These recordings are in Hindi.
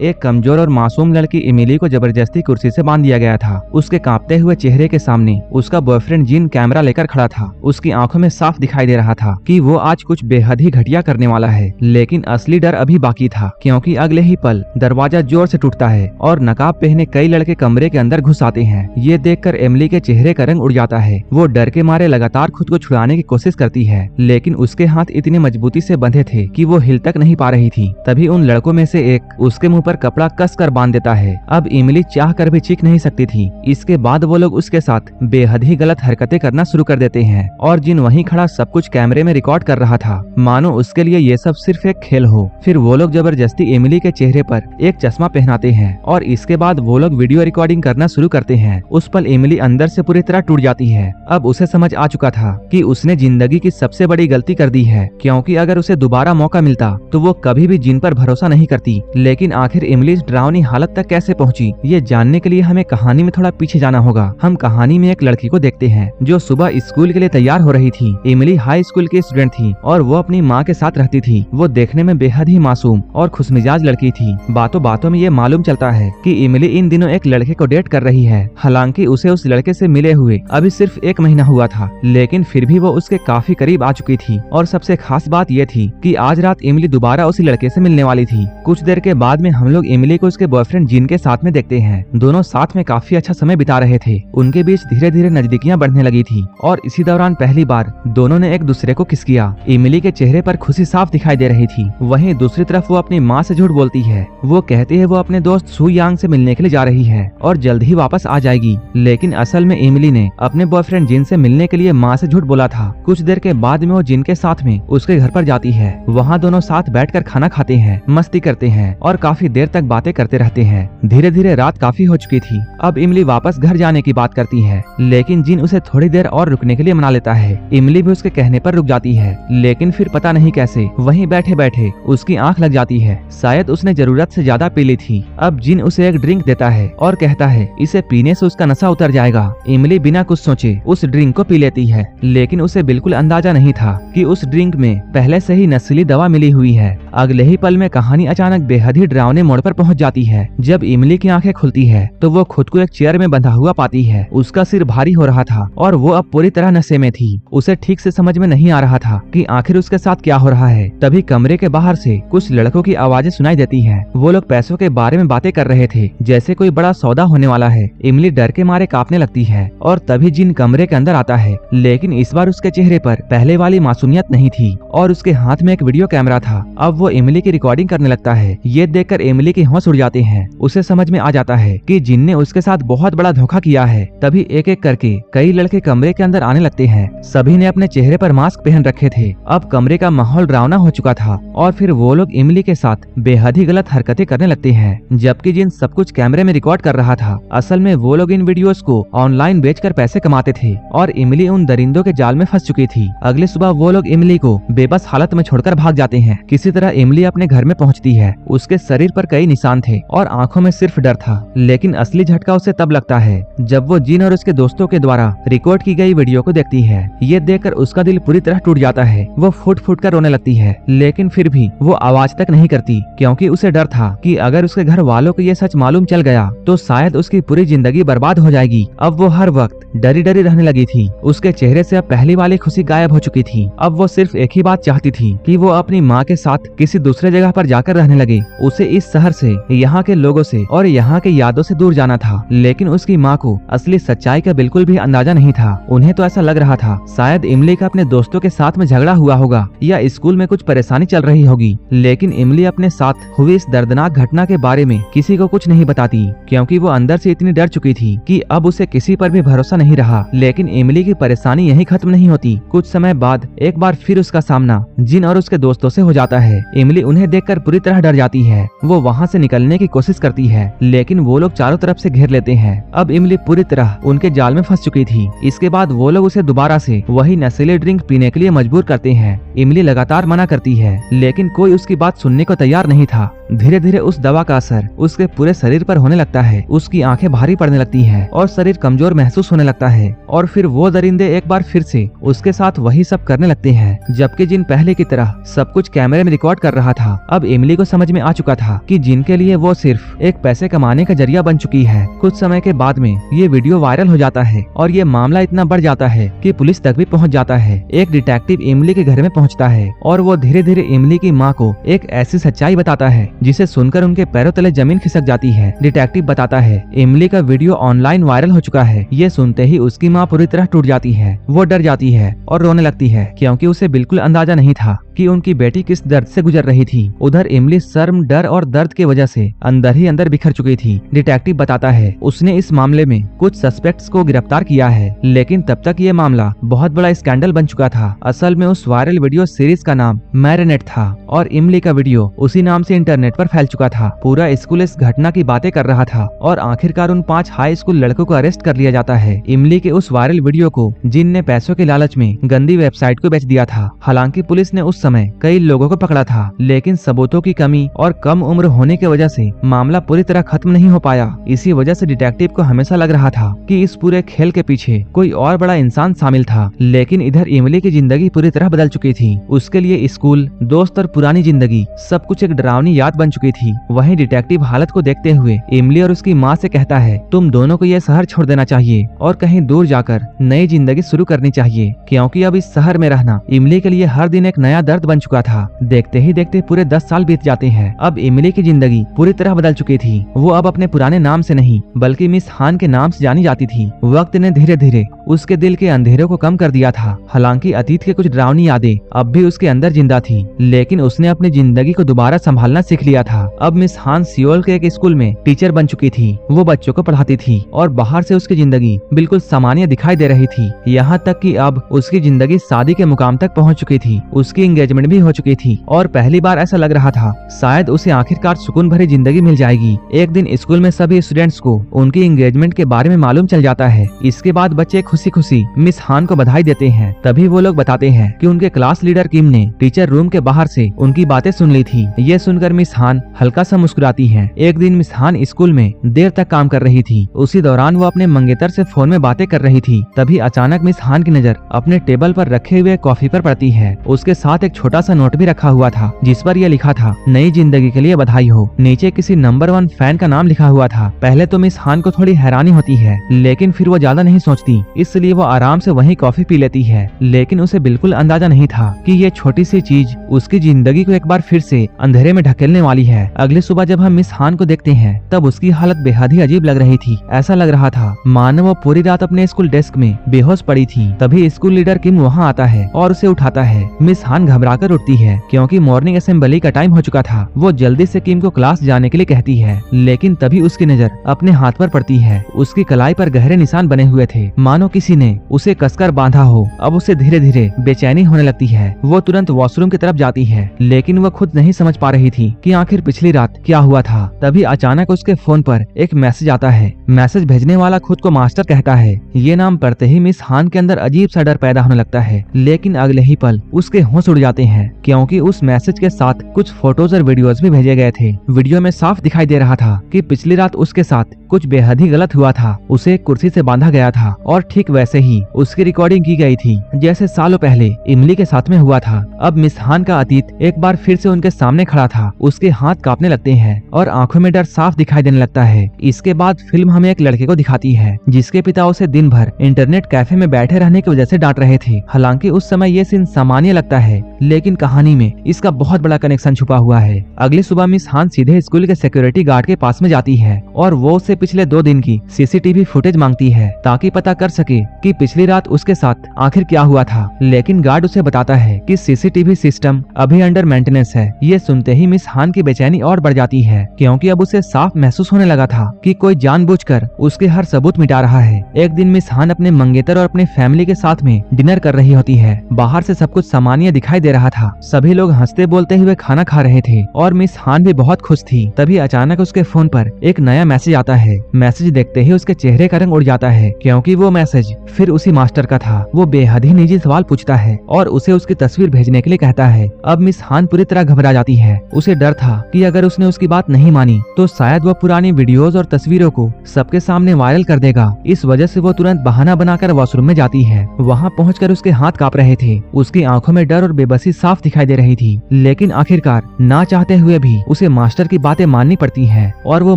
एक कमजोर और मासूम लड़की इमिली को जबरदस्ती कुर्सी से बांध दिया गया था। उसके कांपते हुए चेहरे के सामने उसका बॉयफ्रेंड जिन कैमरा लेकर खड़ा था। उसकी आंखों में साफ दिखाई दे रहा था कि वो आज कुछ बेहद ही घटिया करने वाला है, लेकिन असली डर अभी बाकी था, क्योंकि अगले ही पल दरवाजा जोर से टूटता है और नकाब पहने कई लड़के कमरे के अंदर घुस आते हैं। ये देखकर एमिली के चेहरे का रंग उड़ जाता है। वो डर के मारे लगातार खुद को छुड़ाने की कोशिश करती है, लेकिन उसके हाथ इतनी मजबूती से बंधे थे कि वो हिल तक नहीं पा रही थी। तभी उन लड़कों में से एक उसके मुंह पर कपड़ा कस कर बांध देता है। अब इमिली चाह कर भी चीख नहीं सकती थी। इसके बाद वो लोग उसके साथ बेहद ही गलत हरकतें करना शुरू कर देते हैं और जिन वहीं खड़ा सब कुछ कैमरे में रिकॉर्ड कर रहा था, मानो उसके लिए ये सब सिर्फ एक खेल हो। फिर वो लोग जबरदस्ती इमिली के चेहरे पर एक चश्मा पहनाते हैं और इसके बाद वो लोग वीडियो रिकॉर्डिंग करना शुरू करते हैं। उस पल इमिली अंदर से पूरी तरह टूट जाती है। अब उसे समझ आ चुका था कि उसने जिंदगी की सबसे बड़ी गलती कर दी है, क्योंकि अगर उसे दोबारा मौका मिलता तो वो कभी भी जिन पर भरोसा नहीं करती। लेकिन आखिर इमिली इस डरावनी हालत तक कैसे पहुंची, ये जानने के लिए हमें कहानी में थोड़ा पीछे जाना होगा। हम कहानी में एक लड़की को देखते हैं जो सुबह स्कूल के लिए तैयार हो रही थी। इमिली हाई स्कूल की स्टूडेंट थी और वो अपनी माँ के साथ रहती थी। वो देखने में बेहद ही मासूम और खुशमिजाज लड़की थी। बातों बातों में ये मालूम चलता है कि इमिली इन दिनों एक लड़के को डेट कर रही है। हालांकि उसे उस लड़के से मिले हुए अभी सिर्फ 1 महीना हुआ था, लेकिन फिर भी वो उसके काफी करीब आ चुकी थी। और सबसे खास बात ये थी कि आज रात इमिली दोबारा उसी लड़के से मिलने वाली थी। कुछ देर के बाद में हम लोग इमिली को उसके बॉयफ्रेंड जिन के साथ में देखते हैं। दोनों साथ में काफी अच्छा समय बिता रहे थे। उनके बीच धीरे धीरे नजदीकियां बढ़ने लगी थी और इसी दौरान पहली बार दोनों ने एक दूसरे को किस किया। इमिली के चेहरे पर खुशी साफ दिखाई दे रही थी। वहीं दूसरी तरफ वो अपनी माँ से झूठ बोलती है। वो कहती है वो अपने दोस्त सू यांग से मिलने के लिए जा रही है और जल्द ही वापस आ जाएगी, लेकिन असल में इमिली ने अपने बॉयफ्रेंड जिन से मिलने के लिए माँ से झूठ बोला था। कुछ देर के बाद में वो जिन के साथ में उसके घर पर जाती है। वहाँ दोनों साथ बैठकर खाना खाते हैं, मस्ती करते हैं और काफी देर तक बातें करते रहते हैं। धीरे धीरे रात काफी हो चुकी थी। अब इमिली वापस घर जाने की बात करती है, लेकिन जिन उसे थोड़ी देर और रुकने के लिए मना लेता है। इमिली भी उसके कहने पर रुक जाती है, लेकिन फिर पता नहीं कैसे वहीं बैठे बैठे उसकी आंख लग जाती है। शायद उसने जरूरत से ज्यादा पी ली थी। अब जिन उसे एक ड्रिंक देता है और कहता है इसे पीने से उसका नशा उतर जाएगा। इमिली बिना कुछ सोचे उस ड्रिंक को पी लेती है, लेकिन उसे बिल्कुल अंदाजा नहीं था कि उस ड्रिंक में पहले से ही नशीली दवा मिली हुई है। अगले ही पल में कहानी अचानक बेहद ही डरावने मोड़ पर पहुंच जाती है। जब इमिली की आंखें खुलती है तो वो खुद को एक चेयर में बंधा हुआ पाती है। उसका सिर भारी हो रहा था और वो अब पूरी तरह नशे में थी। उसे ठीक से समझ में नहीं आ रहा था कि आखिर उसके साथ क्या हो रहा है। तभी कमरे के बाहर से कुछ लड़कों की आवाजें सुनाई देती हैं। वो लोग पैसों के बारे में बातें कर रहे थे, जैसे कोई बड़ा सौदा होने वाला है। इमिली डर के मारे कांपने लगती है और तभी जिन कमरे के अंदर आता है, लेकिन इस बार उसके चेहरे पर पहले वाली मासूमियत नहीं थी और उसके हाथ में एक वीडियो कैमरा था। अब वो इमिली की रिकॉर्डिंग करने लगता है। ये देखकर इमिली के होश उड़ जाते हैं। उसे समझ में आ जाता है कि जिन ने उसके साथ बहुत बड़ा धोखा किया है। तभी एक एक करके कई लड़के कमरे के अंदर आने लगते हैं। सभी ने अपने चेहरे पर मास्क पहन रखे थे। अब कमरे का माहौल डरावना हो चुका था और फिर वो लोग इमिली के साथ बेहद ही गलत हरकतें करने लगते हैं। जबकि जिन सब कुछ कैमरे में रिकॉर्ड कर रहा था, असल में वो लोग इन वीडियोस को ऑनलाइन बेचकर पैसे कमाते थे और इमिली उन दरिंदों के जाल में फंस चुकी थी। अगले सुबह वो लोग इमिली को बेबस हालत में छोड़कर भाग जाते हैं। किसी तरह इमिली अपने घर में पहुंचती है। उसके शरीर पर कई निशान थे और आंखों में सिर्फ डर था, लेकिन असली झटका उसे तब लगता है जब वो जिन और उसके दोस्तों के द्वारा रिकॉर्ड की गई वीडियो को देखती है। ये देखकर उसका दिल पूरी तरह टूट जाता है। वो फूट फूट कर रोने लगती है, लेकिन फिर भी वो आवाज तक नहीं करती, क्योंकि उसे डर था कि अगर उसके घर वालों को ये सच मालूम चल गया तो शायद उसकी पूरी जिंदगी बर्बाद हो जाएगी। अब वो हर वक्त डरी डरी रहने लगी थी। उसके चेहरे से अब पहली वाली खुशी गायब हो चुकी थी। अब वो सिर्फ एक ही बात चाहती थी कि वो अपनी माँ के साथ किसी दूसरे जगह पर जाकर रहने लगे। उसे इस शहर से, यहाँ के लोगों से और यहाँ के यादों से दूर जाना था। लेकिन उसकी माँ को असली सच्चाई का बिल्कुल भी अंदाजा नहीं था। उन्हें तो ऐसा लग रहा था शायद इमली का अपने दोस्तों के साथ में झगड़ा हुआ होगा या स्कूल में कुछ परेशानी चल रही होगी। लेकिन इमली अपने साथ हुई इस दर्दनाक घटना के बारे में किसी को कुछ नहीं बताती, क्योंकि वो अंदर से इतनी डर चुकी थी कि अब उसे किसी पर भी भरोसा नहीं रहा। लेकिन इमली की परेशानी यहीं खत्म नहीं होती। कुछ समय बाद एक बार फिर उसका सामना जिन और उसके दोस्तों से हो जाता है। इमली उन्हें देखकर पूरी तरह डर जाती है। वो वहाँ से निकलने की कोशिश करती है, लेकिन वो लोग चारों तरफ से घेर लेते हैं। अब इमली पूरी तरह उनके जाल में फंस चुकी थी। इसके बाद वो लोग उसे दोबारा से वही नशीले ड्रिंक पीने के लिए मजबूर करते हैं। इमली लगातार मना करती है, लेकिन कोई उसकी बात सुनने को तैयार नहीं था। धीरे धीरे उस दवा का असर उसके पूरे शरीर पर होने लगता है। उसकी आंखें भारी पड़ने लगती है और शरीर कमजोर महसूस होने लगता है। और फिर वो दरिंदे एक बार फिर से उसके साथ वही सब करने लगते हैं। जबकि जिन पहले की तरह सब कुछ कैमरे में रिकॉर्ड कर रहा था, अब इमली को समझ में आ चुका था कि जिन के लिए वो सिर्फ एक पैसे कमाने का जरिया बन चुकी है। कुछ समय के बाद में ये वीडियो वायरल हो जाता है और ये मामला इतना बढ़ जाता है कि पुलिस तक भी पहुंच जाता है। एक डिटेक्टिव इमली के घर में पहुंचता है और वो धीरे धीरे इमली की माँ को एक ऐसी सच्चाई बताता है जिसे सुनकर उनके पैरों तले जमीन खिसक जाती है। डिटेक्टिव बताता है इमली का वीडियो ऑनलाइन वायरल हो चुका है। ये सुनते ही उसकी माँ पूरी तरह टूट जाती है। वो डर जाती है और रोने लगती है क्योंकि उसे बिल्कुल अंदाजा नहीं था कि उनकी बेटी किस दर्द से गुजर रही थी। उधर इमली शर्म, डर और दर्द की वजह से अंदर ही अंदर बिखर चुकी थी। डिटेक्टिव बताता है उसने इस मामले में कुछ सस्पेक्ट्स को गिरफ्तार किया है, लेकिन तब तक ये मामला बहुत बड़ा स्कैंडल बन चुका था। असल में उस वायरल वीडियो सीरीज का नाम मैरिनेट था और इमली का वीडियो उसी नाम से इंटरनेट पर फैल चुका था। पूरा स्कूल इस घटना की बातें कर रहा था और आखिरकार उन 5 हाई स्कूल लड़कों को अरेस्ट कर लिया जाता है। इमली के उस वायरल वीडियो को जिन ने पैसों के लालच में गंदी वेबसाइट को बेच दिया था। हालांकि पुलिस ने उस समय कई लोगों को पकड़ा था, लेकिन सबूतों की कमी और कम उम्र होने की वजह से मामला पूरी तरह खत्म नहीं हो पाया। इसी वजह से डिटेक्टिव को हमेशा लग रहा था कि इस पूरे खेल के पीछे कोई और बड़ा इंसान शामिल था। लेकिन इधर इमली की जिंदगी पूरी तरह बदल चुकी थी। उसके लिए स्कूल, दोस्त और पुरानी जिंदगी सब कुछ एक डरावनी याद बन चुकी थी। वहीं डिटेक्टिव हालत को देखते हुए इमली और उसकी माँ से कहता है तुम दोनों को यह शहर छोड़ देना चाहिए और कहीं दूर जाकर नई जिंदगी शुरू करनी चाहिए, क्योंकि अब इस शहर में रहना इमली के लिए हर दिन एक नया दर्द बन चुका था। देखते ही देखते पूरे 10 साल बीत जाते हैं। अब इमली की जिंदगी पूरी तरह बदल चुकी थी। वो अब अपने पुराने नाम से नहीं बल्कि मिस हान के नाम से जानी जाती थी। वक्त ने धीरे धीरे उसके दिल के अंधेरों को कम कर दिया था। हालांकि अतीत के कुछ डरावनी यादें अब भी उसके अंदर जिंदा थी, लेकिन उसने अपनी जिंदगी को दोबारा संभालना सीख लिया था। अब मिस हान सियोल के एक स्कूल में टीचर बन चुकी थी। वो बच्चों को पढ़ाती थी और बाहर से उसकी जिंदगी बिल्कुल सामान्य दिखाई दे रही थी। यहाँ तक कि अब उसकी जिंदगी शादी के मुकाम तक पहुँच चुकी थी। उसकी एंगेजमेंट भी हो चुकी थी और पहली बार ऐसा लग रहा था शायद उसे आखिरकार सुकून भरी जिंदगी मिल जाएगी। एक दिन स्कूल में सभी स्टूडेंट्स को उनकी एंगेजमेंट के बारे में मालूम चल जाता है। इसके बाद बच्चे खुशी खुशी मिस हान को बधाई देते हैं। तभी वो लोग बताते हैं कि उनके क्लास लीडर किम ने टीचर रूम के बाहर से उनकी बातें सुन ली थी। ये सुनकर मिस हान हल्का सा मुस्कुराती है। एक दिन मिस हान स्कूल में देर तक काम कर रही थी। उसी दौरान वो अपने मंगेतर से फोन में बातें कर रही थी। तभी अचानक मिस हान की नजर अपने टेबल पर रखे हुए कॉफी पर पड़ती है। उसके साथ एक छोटा सा नोट भी रखा हुआ था जिस पर यह लिखा था नई जिंदगी के लिए बधाई हो। नीचे किसी नंबर 1 फैन का नाम लिखा हुआ था। पहले तो मिस हान को थोड़ी हैरानी होती है, लेकिन फिर वो ज्यादा नहीं सोचती, इसलिए वो आराम से वही कॉफी पी लेती है। लेकिन उसे बिल्कुल अंदाजा नहीं था कि ये छोटी सी चीज उसकी जिंदगी को एक बार फिर से अंधेरे में ढकेलने वाली है। अगली सुबह जब हम मिस हान को देखते हैं तब उसकी हालत बेहद ही अजीब लग रही थी। ऐसा लग रहा था मानो वो पूरी रात अपने स्कूल डेस्क में बेहोश पड़ी थी। तभी स्कूल लीडर किम वहाँ आता है और उसे उठाता है। मिस हान घबराकर उठती है क्योंकि मॉर्निंग असेंबली का टाइम हो चुका था। वो जल्दी से किम को क्लास जाने के लिए कहती है, लेकिन तभी उसकी नजर अपने हाथ पर पड़ती है। उसकी कलाई पर गहरे निशान बने हुए थे, मानो किसी ने उसे कसकर बांधा हो। अब उसे धीरे धीरे बेचैनी होने लगती है। वो तुरंत वॉशरूम की तरफ जाती है, लेकिन वो खुद नहीं समझ पा रही थी कि आखिर पिछली रात क्या हुआ था। तभी अचानक उसके फोन पर एक मैसेज आता है। मैसेज भेजने वाला खुद को मास्टर कहता है। ये नाम पढ़ते ही मिस हान के अंदर अजीब सा डर पैदा होने लगता है, लेकिन अगले ही पल उसके होश उड़ जाते हैं क्योंकि उस मैसेज के साथ कुछ फोटोज और वीडियोस भी भेजे गए थे। वीडियो में साफ दिखाई दे रहा था कि पिछली रात उसके साथ कुछ बेहद ही गलत हुआ था। उसे एक कुर्सी से बांधा गया था और ठीक वैसे ही उसकी रिकॉर्डिंग की गई थी जैसे सालों पहले इमली के साथ में हुआ था। अब मिस हान का अतीत एक बार फिर से उनके सामने खड़ा था। उसके हाथ कांपने लगते हैं और आंखों में डर साफ दिखाई देने लगता है। इसके बाद फिल्म हमें एक लड़के को दिखाती है जिसके पिता उसे दिन भर इंटरनेट कैफे में बैठे रहने की वजह से डांट रहे थे। हालांकि उस समय ये सीन सामान्य लगता है, लेकिन कहानी में इसका बहुत बड़ा कनेक्शन छुपा हुआ है। अगली सुबह मिस हान सीधे स्कूल के सिक्योरिटी गार्ड के पास में जाती है और वो उससे पिछले 2 दिन की सीसीटीवी फुटेज मांगती है ताकि पता कर सके कि पिछली रात उसके साथ आखिर क्या हुआ था। लेकिन गार्ड उसे बताता है कि सीसीटीवी सिस्टम अभी अंडर मेंटेनेंस है। ये सुनते ही मिस हान की बेचैनी और बढ़ जाती है क्योंकि अब उसे साफ महसूस होने लगा था कि कोई जानबूझकर उसके हर सबूत मिटा रहा है। एक दिन मिस हान अपने मंगेतर और अपने फैमिली के साथ में डिनर कर रही होती है। बाहर से सब कुछ सामान्य दिखाई दे रहा था। सभी लोग हंसते बोलते हुए खाना खा रहे थे और मिस हान भी बहुत खुश थी। तभी अचानक उसके फोन पर एक नया मैसेज आता है। मैसेज देखते ही उसके चेहरे का रंग उड़ जाता है, क्योंकि वो मैसेज फिर उसी मास्टर का था। वो बेहद ही निजी सवाल पूछता है और उसे उसकी तस्वीर भेजने के लिए कहता है। अब मिस हान पूरी तरह घबरा जाती है। उसे डर था कि अगर उसने उसकी बात नहीं मानी तो शायद वो पुरानी वीडियोस और तस्वीरों को सबके सामने वायरल कर देगा। इस वजह से वो तुरंत बहाना बनाकर वॉशरूम में जाती है। वहाँ पहुंचकर उसके हाथ कांप रहे थे। उसकी आंखों में डर और बेबसी साफ दिखाई दे रही थी, लेकिन आखिरकार ना चाहते हुए भी उसे मास्टर की बातें माननी पड़ती है और वो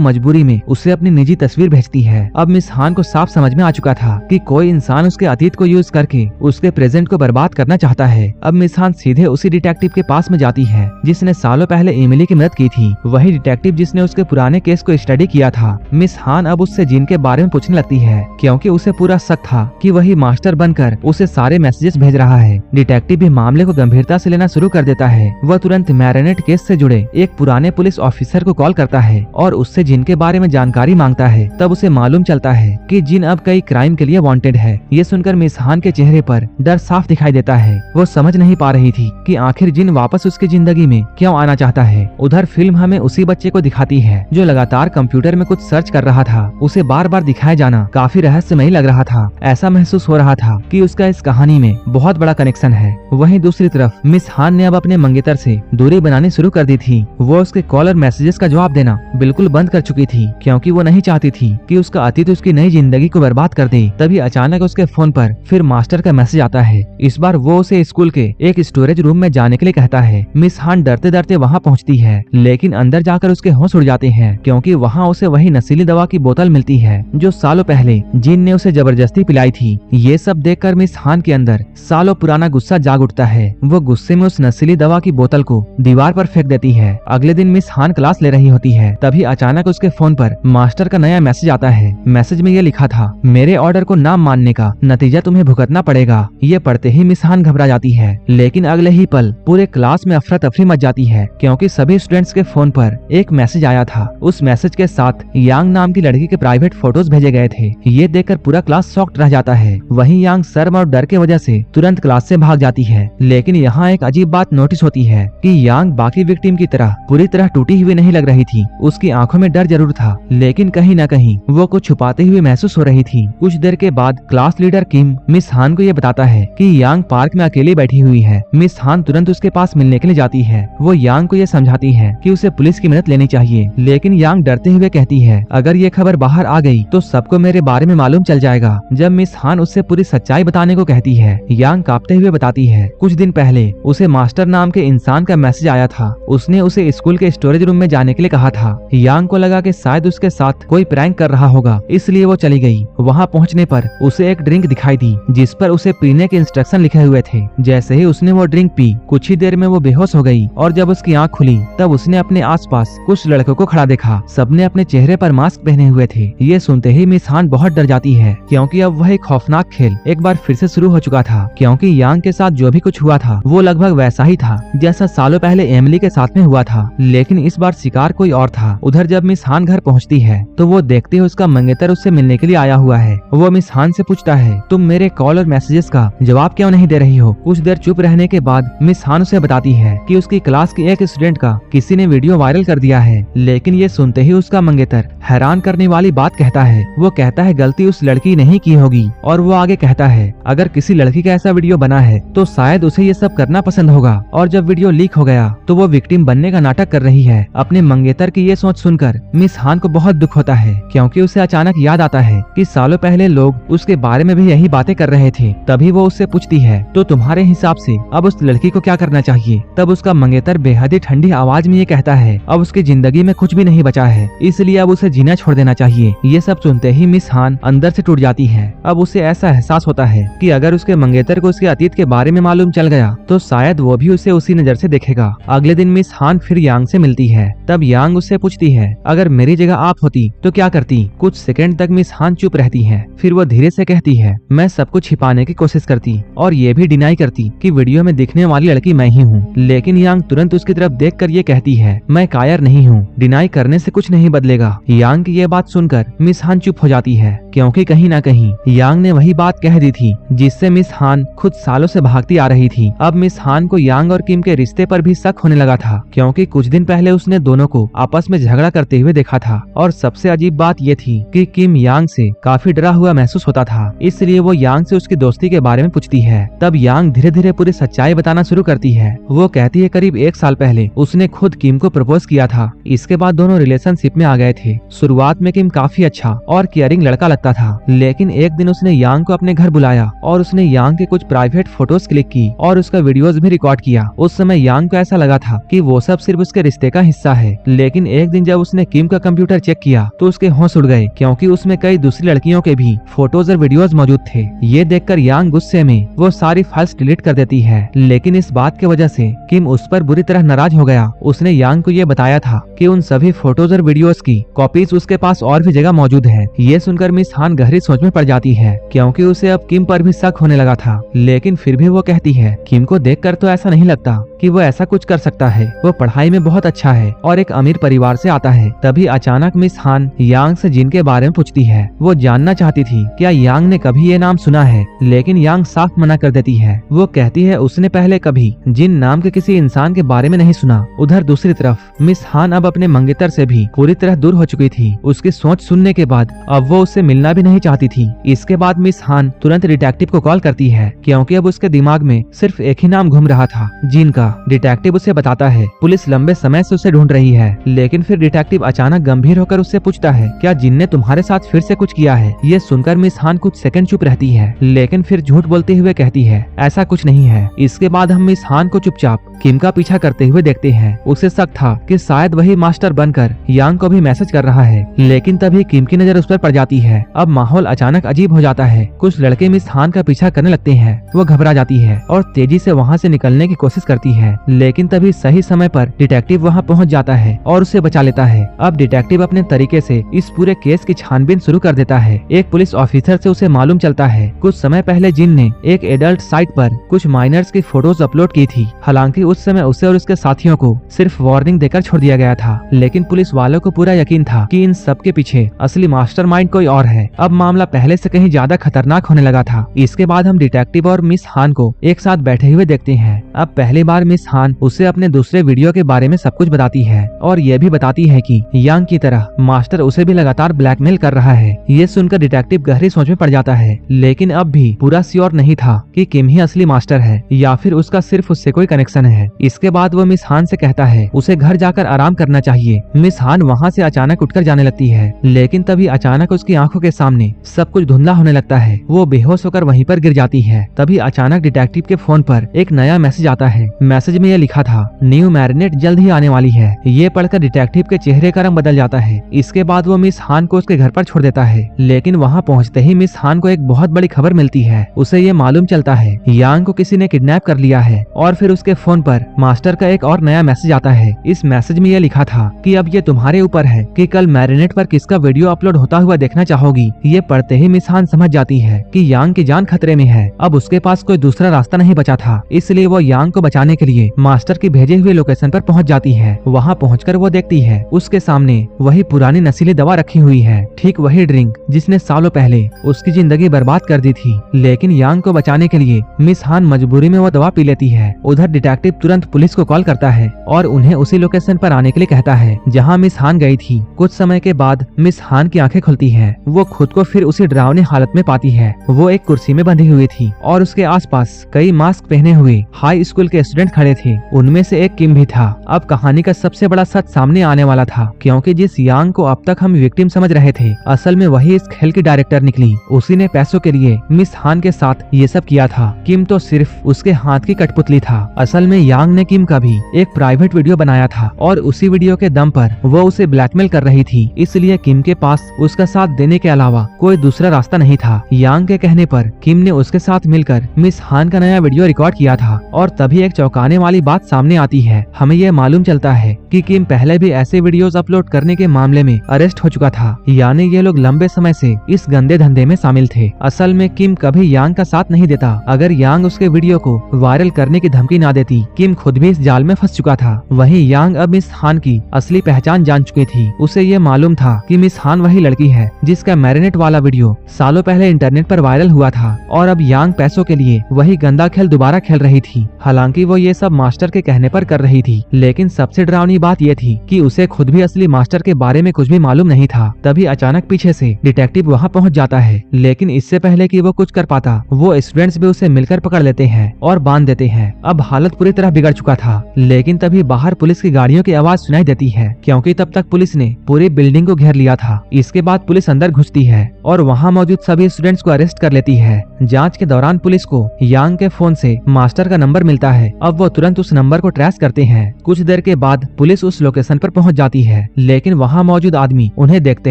मजबूरी में उसे अपनी निजी तस्वीर भेजती है। अब मिस हान को साफ समझ में आ चुका था कि कोई इंसान उसके अतीत को यूज करके उसके प्रेजेंट को बर्बाद करना चाहता है। अब मिस हान सीधे उसी डिटेक्टिव के पास में जाती है जिसने सालों पहले एमिली की मदद की थी, वही डिटेक्टिव जिसने उसके पुराने केस को स्टडी किया था। मिस हान अब उससे जिन के बारे में पूछने लगती है, क्योंकि उसे पूरा शक था कि वही मास्टर बनकर उसे सारे मैसेजेस भेज रहा है। डिटेक्टिव भी मामले को गंभीरता से लेना शुरू कर देता है। वह तुरंत मैरिनेट केस से जुड़े एक पुराने पुलिस ऑफिसर को कॉल करता है और उससे जिन के बारे में जानकारी मांगता है। तब उसे मालूम चलता है कि जिन अब कई क्राइम के लिए वांटेड है। ये सुनकर मिस हान के चेहरे पर डर साफ दिखाई देता है। वो समझ नहीं पा रही थी कि आखिर जिन वापस उसकी जिंदगी में क्यों आना चाहता है। उधर फिल्म हमें उसी बच्चे को दिखाती है जो लगातार कंप्यूटर में कुछ सर्च कर रहा था। उसे बार बार दिखाया जाना काफी रहस्यमयी लग रहा था। ऐसा महसूस हो रहा था कि उसका इस कहानी में बहुत बड़ा कनेक्शन है। वहीं दूसरी तरफ मिस हान ने अब अपने मंगेतर से दूरी बनानी शुरू कर दी थी। वो उसके कॉल और मैसेजेस का जवाब देना बिल्कुल बंद कर चुकी थी, क्योंकि वो नहीं चाहती थी कि उसका अतीत उसकी नई जिंदगी को बर्बाद कर दे। तभी अचानक उसके फोन पर फिर मास्टर का मैसेज आता है। इस बार वो उसे स्कूल के एक स्टोरेज रूम में जाने के लिए कहता है। मिस हान डरते डरते वहाँ पहुँचती है, लेकिन अंदर जाकर उसके होश उड़ जाते हैं, क्योंकि वहाँ उसे वही नशीली दवा की बोतल मिलती है जो सालों पहले जिन ने उसे जबरदस्ती पिलाई थी। ये सब देखकर मिस हान के अंदर सालों पुराना गुस्सा जाग उठता है। वो गुस्से में उस नशीली दवा की बोतल को दीवार पर फेंक देती है। अगले दिन मिस हान क्लास ले रही होती है। तभी अचानक उसके फोन पर मास्टर का नया मैसेज आता है। मैसेज में ये लिखा था, मेरे ऑर्डर को ना मानने का नतीजा तुम्हें भुगतना पड़ेगा। ये पढ़ते ही मिस हान घबरा जाती है, लेकिन अगले ही पल पूरे क्लास में अफरा तफरी मच जाती है, क्योंकि सभी स्टूडेंट्स के फोन पर एक मैसेज आया था। उस मैसेज के साथ यांग नाम की लड़की के प्राइवेट फोटोज भेजे गए थे। ये देखकर पूरा क्लास शॉक्ड रह जाता है। वहीं यांग शर्म और डर के वजह से तुरंत क्लास से भाग जाती है। लेकिन यहाँ एक अजीब बात नोटिस होती है कि यांग बाकी विक्टिम की तरह पूरी तरह टूटी हुई नहीं लग रही थी। उसकी आंखों में डर जरूर था, लेकिन कहीं न कहीं वो कुछ छुपाते हुए महसूस हो रही थी। कुछ देर के बाद क्लास लीडर किम मिस हान को ये बताता है कि यांग पार्क में अकेली बैठी हुई है। मिस हान तुरंत उसके पास मिलने के लिए जाती है। वो यांग को ये समझाती है कि उसे पुलिस की मदद लेनी चाहिए, लेकिन यांग डरते हुए कहती है, अगर ये खबर बाहर आ गई तो सबको मेरे बारे में मालूम चल जाएगा। जब मिस हान उससे पूरी सच्चाई बताने को कहती है, यांग कांपते हुए बताती है, कुछ दिन पहले उसे मास्टर नाम के इंसान का मैसेज आया था। उसने उसे स्कूल के स्टोरेज रूम में जाने के लिए कहा था। यांग को लगा कि शायद उसके साथ कोई प्रैंक कर रहा होगा, इसलिए वो चली गई। वहाँ पहुँचने पर उसे एक ड्रिंक दिखाई दी जिस पर उसे पीने के इंस्ट्रक्शन लिखे हुए थे। जैसे ही उसने वो ड्रिंक पी, कुछ ही देर में वो बेहोश हो गई और जब उसकी आँख खुली तब उसने अपने आसपास कुछ लड़कों को खड़ा देखा। सबने अपने चेहरे पर मास्क पहने हुए थे। ये सुनते ही मिस हान बहुत डर जाती है, क्योंकि अब वह एक खौफनाक खेल एक बार फिर से शुरू हो चुका था। क्योंकि यांग के साथ जो भी कुछ हुआ था वो लगभग वैसा ही था जैसा सालों पहले एमिली के साथ में हुआ था, लेकिन इस बार शिकार कोई और था। उधर जब मिस हान घर पहुंचती है तो वो देखते ही उसका मंगेतर उससे मिलने के लिए आया हुआ है। वो मिस हान से पूछता है, तुम मेरे कॉल और मैसेजेस का जवाब क्यों नहीं दे रही हो? कुछ देर चुप रहने के बाद मिस हान उसे बताती है कि उसकी क्लास की एक स्टूडेंट का किसी ने वीडियो वायरल कर दिया है। लेकिन ये सुनते ही उसका मंगेतर हैरान करने वाली बात कहता है। वो कहता है गलती उस लड़की नहीं की होगी, और वो आगे कहता है अगर किसी लड़की का ऐसा वीडियो बना है तो शायद उसे ये सब करना पसंद होगा, और जब वीडियो लीक हो गया तो वो विक्टिम बनने का नाटक कर रही है। अपने मंगेतर की ये सोच सुनकर मिस हान को बहुत दुख होता है, क्योंकि उसे अचानक याद आता है कि सालों पहले लोग उसके बारे में भी यही बातें कर रहे थे। तभी वो उससे पूछती है, तो तुम्हारे हिसाब से अब उस लड़की को क्या करना चाहिए? तब उसका मंगेतर बेहद ही ठंडी आवाज में ये कहता है, अब उसकी जिंदगी में कुछ भी नहीं बचा है, इसलिए अब उसे जीना छोड़ देना चाहिए। ये सब सुनते ही मिस हान अंदर से टूट जाती है। अब उसे ऐसा एहसास होता है कि अगर उसके मंगेतर को उसके अतीत के बारे में मालूम चल गया तो शायद वो भी उसे उसी नजर से देखेगा। अगले दिन मिस हान फिर यांग से मिलती है। तब यांग उससे पूछती है, अगर मेरी जगह आप होती तो क्या करती? कुछ सेकंड तक मिस हान चुप रहती है, फिर वो धीरे से कहती है, मैं सब कुछ छिपाने की कोशिश करती और ये भी डिनाई करती कि वीडियो में दिखने वाली लड़की मैं ही हूँ। लेकिन यांग तुरंत उसकी तरफ देखकर ये कहती है, मैं कायर नहीं हूँ, डिनाई करने से कुछ नहीं बदलेगा। यांग की ये बात सुनकर मिस हान चुप हो जाती है, क्योंकि कहीं ना कहीं यांग ने वही बात कह दी थी जिससे मिस हान खुद सालों से भागती आ रही थी। अब मिस हान को यांग और किम के रिश्ते पर भी शक होने लगा था, क्योंकि कुछ दिन पहले उसने दोनों को आपस में झगड़ा करते हुए देखा था। और सबसे अजीब बात ये थी कि किम यांग से काफी डरा हुआ महसूस होता था, इसलिए वो यांग से उसकी दोस्ती के बारे में पूछती है। तब यांग धीरे धीरे पूरी सच्चाई बताना शुरू करती है। वो कहती है करीब 1 साल पहले उसने खुद किम को प्रपोज किया था। इसके बाद दोनों रिलेशनशिप में आ गए थे। शुरुआत में किम काफी अच्छा और केयरिंग लड़का लगता था, लेकिन एक दिन उसने यांग को अपने घर बुलाया और उसने यांग के कुछ प्राइवेट फोटोज क्लिक की और उसका वीडियोज भी रिकॉर्ड किया। उस समय यांग को ऐसा लगा था कि वो सब सिर्फ उसके रिश्ते का हिस्सा है, लेकिन एक दिन जब उसने किम का कंप्यूटर चेक किया तो उसके होश उड़ गए, क्योंकि उसमें कई दूसरी लड़कियों के भी फोटोज और वीडियोज मौजूद थे। ये देखकर यांग गुस्से में वो सारी फाइल्स डिलीट कर देती है, लेकिन इस बात की वजह से किम उस पर बुरी तरह नाराज हो गया। उसने यांग को ये बताया था कि उन सभी फोटोज और वीडियोज की कॉपीज उसके पास और भी जगह मौजूद है। ये सुनकर मिस हान गहरी सोच में पड़ जाती है, क्योंकि उसे अब किम पर भी शक होने लगा था, लेकिन फिर भी वो कहती है किम को देखकर तो ऐसा नहीं लगता कि वो ऐसा कुछ कर सकता है। वो पढ़ाई में बहुत अच्छा है और एक अमीर परिवार से आता है। तभी अचानक मिस हान यांग से जिन के बारे में पूछती है। वो जानना चाहती थी क्या यांग ने कभी ये नाम सुना है, लेकिन यांग साफ मना कर देती है। वो कहती है उसने पहले कभी जिन नाम के किसी इंसान के बारे में नहीं सुना। उधर दूसरी तरफ मिस हान अब अपने मंगेतर से भी पूरी तरह दूर हो चुकी थी। उसकी सोच सुनने के बाद अब वो उससे मिलना भी नहीं चाहती थी। इसके बाद मिस हान तुरंत डिटेक्टिव को कॉल करती है, क्योंकि अब उसके दिमाग में सिर्फ एक ही नाम घूम रहा था, जिन का। डिटेक्टिव उसे बताता है पुलिस लंबे समय से उसे ढूंढ रही है, लेकिन फिर डिटेक्टिव अचानक गंभीर होकर उससे पूछता है क्या जिन ने तुम्हारे साथ फिर से कुछ किया है। ये सुनकर मिस हान कुछ सेकंड चुप रहती है, लेकिन फिर झूठ बोलते हुए कहती है ऐसा कुछ नहीं है। इसके बाद हम मिस हान को चुपचाप किम का पीछा करते हुए देखते हैं। उसे शक था कि शायद वही मास्टर बनकर यांग को भी मैसेज कर रहा है, लेकिन तभी किम की नजर उस पर पड़ जाती है। अब माहौल अचानक अजीब हो जाता है। कुछ लड़के मिस हान का पीछा करने लगते हैं। वो घबरा जाती है और तेजी से वहाँ से निकलने की कोशिश करती है, लेकिन तभी सही समय पर डिटेक्टिव वहाँ पहुँच जाता है और उसे बचा लेता है। अब डिटेक्टिव अपने तरीके से इस पूरे केस की छानबीन शुरू कर देता है। एक पुलिस ऑफिसर से उसे मालूम चलता है कुछ समय पहले जिन ने एक एडल्ट साइट पर कुछ माइनर्स की फोटोज अपलोड की थी। हालांकि उस समय उसे और उसके साथियों को सिर्फ वार्निंग देकर छोड़ दिया गया था, लेकिन पुलिस वालों को पूरा यकीन था कि इन सब के पीछे असली मास्टरमाइंड कोई और है। अब मामला पहले से कहीं ज्यादा खतरनाक होने लगा था। इसके बाद हम डिटेक्टिव और मिस हान को एक साथ बैठे हुए देखते हैं। अब पहली बार मिस हान उसे अपने दूसरे वीडियो के बारे में सब कुछ बताती है और ये भी बताती है कि यांग की तरह मास्टर उसे भी लगातार ब्लैकमेल कर रहा है। ये सुनकर डिटेक्टिव गहरी सोच में पड़ जाता है, लेकिन अब भी पूरा श्योर नहीं था कि किम ही असली मास्टर है या फिर उसका सिर्फ उससे कोई कनेक्शन है। इसके बाद वो मिस हान से कहता है उसे घर जाकर आराम करना चाहिए। मिस हान वहाँ से अचानक उठकर जाने लगती है, लेकिन तभी अचानक उसकी आंखों के सामने सब कुछ धुंधला होने लगता है। वो बेहोश होकर वहीं पर गिर जाती है। तभी अचानक डिटेक्टिव के फोन पर एक नया मैसेज आता है। मैसेज में यह लिखा था न्यू मैरिनेट जल्द ही आने वाली है। ये पढ़कर डिटेक्टिव के चेहरे का रंग बदल जाता है। इसके बाद वो मिस हान को उसके घर पर छोड़ देता है, लेकिन वहाँ पहुँचते ही मिस हान को एक बहुत बड़ी खबर मिलती है। उसे ये मालूम चलता है यांग को किसी ने किडनैप कर लिया है और फिर उसके फोन पर मास्टर का एक और नया मैसेज आता है। इस मैसेज में यह लिखा था कि अब ये तुम्हारे ऊपर है कि कल मैरिनेट पर किसका वीडियो अपलोड होता हुआ देखना चाहोगी। ये पढ़ते ही मिस हान समझ जाती है कि यांग की जान खतरे में है। अब उसके पास कोई दूसरा रास्ता नहीं बचा था, इसलिए वो यांग को बचाने के लिए मास्टर की भेजे हुए लोकेशन पर पहुंच जाती है। वहां पहुंचकर वो देखती है उसके सामने वही पुरानी नशीली दवा रखी हुई है, ठीक वही ड्रिंक जिसने सालों पहले उसकी जिंदगी बर्बाद कर दी थी। लेकिन यांग को बचाने के लिए मिस हान मजबूरी में वो दवा पी लेती है। उधर डिटेक्टिव तुरंत पुलिस को कॉल करता है और उन्हें उसी लोकेशन पर आने के लिए कहता है जहां मिस हान गई थी। कुछ समय के बाद मिस हान की आंखें खुलती हैं। वो खुद को फिर उसी डरावनी हालत में पाती है। वो एक कुर्सी में बंधी हुई थी और उसके आसपास कई मास्क पहने हुए हाई स्कूल के स्टूडेंट खड़े थे। उनमें से एक किम भी था। अब कहानी का सबसे बड़ा सच सामने आने वाला था, क्योंकि जिस यांग को अब तक हम विक्टिम समझ रहे थे, असल में वही इस खेल की डायरेक्टर निकली। उसी ने पैसों के लिए मिस हान के साथ ये सब किया था। किम तो सिर्फ उसके हाथ की कठपुतली था। असल में यांग ने किम का भी एक प्राइवेट वीडियो बनाया था और उसी वीडियो के दम पर वो उसे ब्लैकमेल कर रही थी। इसलिए किम के पास उसका साथ देने के अलावा कोई दूसरा रास्ता नहीं था। यांग के कहने पर किम ने उसके साथ मिलकर मिस हान का नया वीडियो रिकॉर्ड किया था और तभी एक चौंकाने वाली बात सामने आती है। हमें यह मालूम चलता है कि किम पहले भी ऐसे वीडियोस अपलोड करने के मामले में अरेस्ट हो चुका था, यानी ये लोग लंबे समय से इस गंदे धंधे में शामिल थे। असल में किम कभी यांग का साथ नहीं देता। अगर यांग उसके वीडियो को वायरल करने की धमकी ना देती, किम खुद भी इस जाल में फंस चुका था। वहीं यांग अब मिस हान की असली पहचान जान चुकी थी। उसे ये मालूम था कि मिस हान वही लड़की है जिसका मैरिनेट वाला वीडियो सालों पहले इंटरनेट पर वायरल हुआ था और अब यांग पैसों के लिए वही गंदा खेल दोबारा खेल रही थी। हालांकि वो ये सब मास्टर के कहने पर कर रही थी, लेकिन सबसे डरावनी बात ये थी कि उसे खुद भी असली मास्टर के बारे में कुछ भी मालूम नहीं था। तभी अचानक पीछे से डिटेक्टिव वहाँ पहुँच जाता है, लेकिन इससे पहले कि वो कुछ कर पाता वो स्टूडेंट्स भी उसे मिलकर पकड़ लेते हैं और बांध देते हैं। अब हालत पूरी तरह बिगड़ चुका था, लेकिन तभी बाहर पुलिस की गाड़ियों की आवाज सुनाई देती है, क्योंकि तब तक पुलिस ने पूरी बिल्डिंग को घेर लिया था। इसके बाद पुलिस अंदर घुसती है और वहाँ मौजूद सभी स्टूडेंट्स को अरेस्ट कर लेती है। जांच के दौरान पुलिस को यांग के फोन से मास्टर का नंबर मिलता है। अब वो तुरंत उस नंबर को ट्रेस करते हैं। कुछ देर के बाद पुलिस उस लोकेशन पर पहुंच जाती है, लेकिन वहाँ मौजूद आदमी उन्हें देखते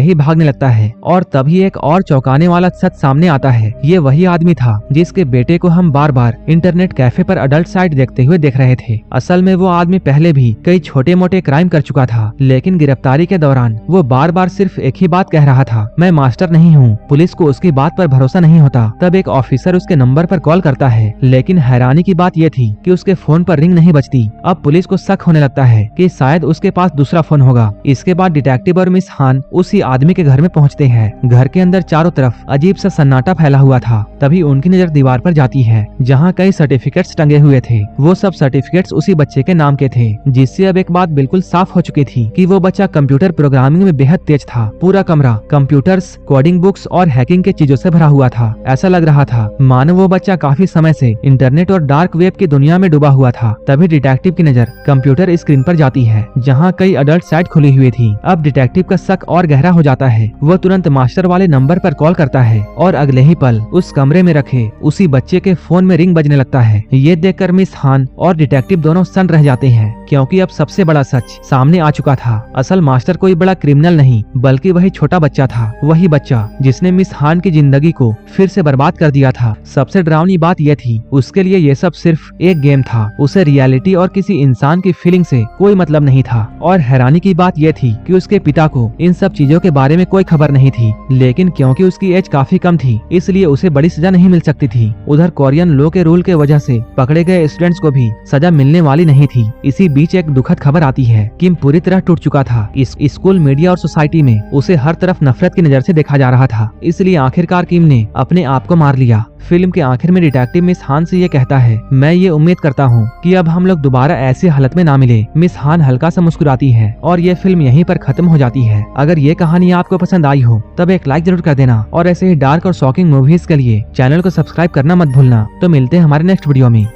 ही भागने लगता है और तभी एक और चौंकाने वाला सच सामने आता है। ये वही आदमी था जिसके बेटे को हम बार बार इंटरनेट कैफे पर अडल्ट साइट देखते हुए देख रहे थे। असल में वो आदमी पहले भी कई छोटे मोटे क्राइम कर चुका था, लेकिन गिरफ्तारी के दौरान वो बार बार सिर्फ एक ही बात कह रहा था, मैं मास्टर नहीं हूँ। पुलिस को उसकी बात पर भरोसा नहीं होता। तब एक ऑफिसर उसके नंबर पर कॉल करता है, लेकिन हैरानी की बात यह थी कि उसके फोन पर रिंग नहीं बजती। अब पुलिस को शक होने लगता है कि शायद उसके पास दूसरा फोन होगा। इसके बाद डिटेक्टिव और मिस हान उसी आदमी के घर में पहुँचते हैं। घर के अंदर चारों तरफ अजीब सा सन्नाटा फैला हुआ था। तभी उनकी नजर दीवार पर जाती है, जहाँ कई सर्टिफिकेट्स टंगे हुए थे। वो सब सर्टिफिकेट्स उसी बच्चे के नाम के थे, जिससे अब एक बात बिल्कुल साफ हो चुकी थी कि वो बच्चा कंप्यूटर प्रोग्रामिंग में बेहद तेज था। पूरा कमरा कंप्यूटर्स, कोडिंग बुक्स और हैकिंग के चीजों से भरा हुआ था। ऐसा लग रहा था मानो वो बच्चा काफी समय से इंटरनेट और डार्क वेब की दुनिया में डूबा हुआ था। तभी डिटेक्टिव की नजर कंप्यूटर स्क्रीन पर जाती है, जहाँ कई अडल्ट साइट खुली हुई थी। अब डिटेक्टिव का शक और गहरा हो जाता है। वो तुरंत मास्टर वाले नंबर पर कॉल करता है और अगले ही पल उस कमरे में रखे उसी बच्चे के फोन में रिंग बजने लगता है। ये देखकर मिस हान और डिटेक्टिव दोनों सन्न रह जाते हैं, क्योंकि अब सबसे बड़ा सच सामने आ चुका था। असल मास्टर कोई बड़ा क्रिमिनल नहीं, बल्कि वही छोटा बच्चा था। वही बच्चा जिसने मिस हान की जिंदगी को फिर से बर्बाद कर दिया था। सबसे डरावनी बात यह थी, उसके लिए ये सब सिर्फ एक गेम था। उसे रियलिटी और किसी इंसान की फीलिंग से कोई मतलब नहीं था। और हैरानी की बात यह थी कि उसके पिता को इन सब चीजों के बारे में कोई खबर नहीं थी, लेकिन क्योंकि उसकी एज काफी कम थी, इसलिए उसे बड़ी सजा नहीं मिल सकती थी। उधर कोरियन लॉ के रूल के वजह से पकड़े गए स्टूडेंट्स को भी सजा मिलने वाली नहीं थी। इसी बीच एक दुखद खबर आती है, किम पूरी तरह टूट चुका था। इस स्कूल, मीडिया और सोसाइटी में उसे हर तरफ नफरत की नजर से देखा जा रहा था। इसलिए आखिरकार किम ने अपने आप को मार लिया। फिल्म के आखिर में डिटेक्टिव मिस हान से ये कहता है, मैं ये उम्मीद करता हूँ कि अब हम लोग दोबारा ऐसी हालत में ना मिले। मिस हान हल्का सा मुस्कुराती है और ये फिल्म यहीं पर खत्म हो जाती है। अगर ये कहानी आपको पसंद आई हो तब एक लाइक जरूर कर देना और ऐसे ही डार्क और शॉकिंग मूवीज के लिए चैनल को सब्सक्राइब करना मत भूलना। तो मिलते हैं हमारे नेक्स्ट वीडियो में।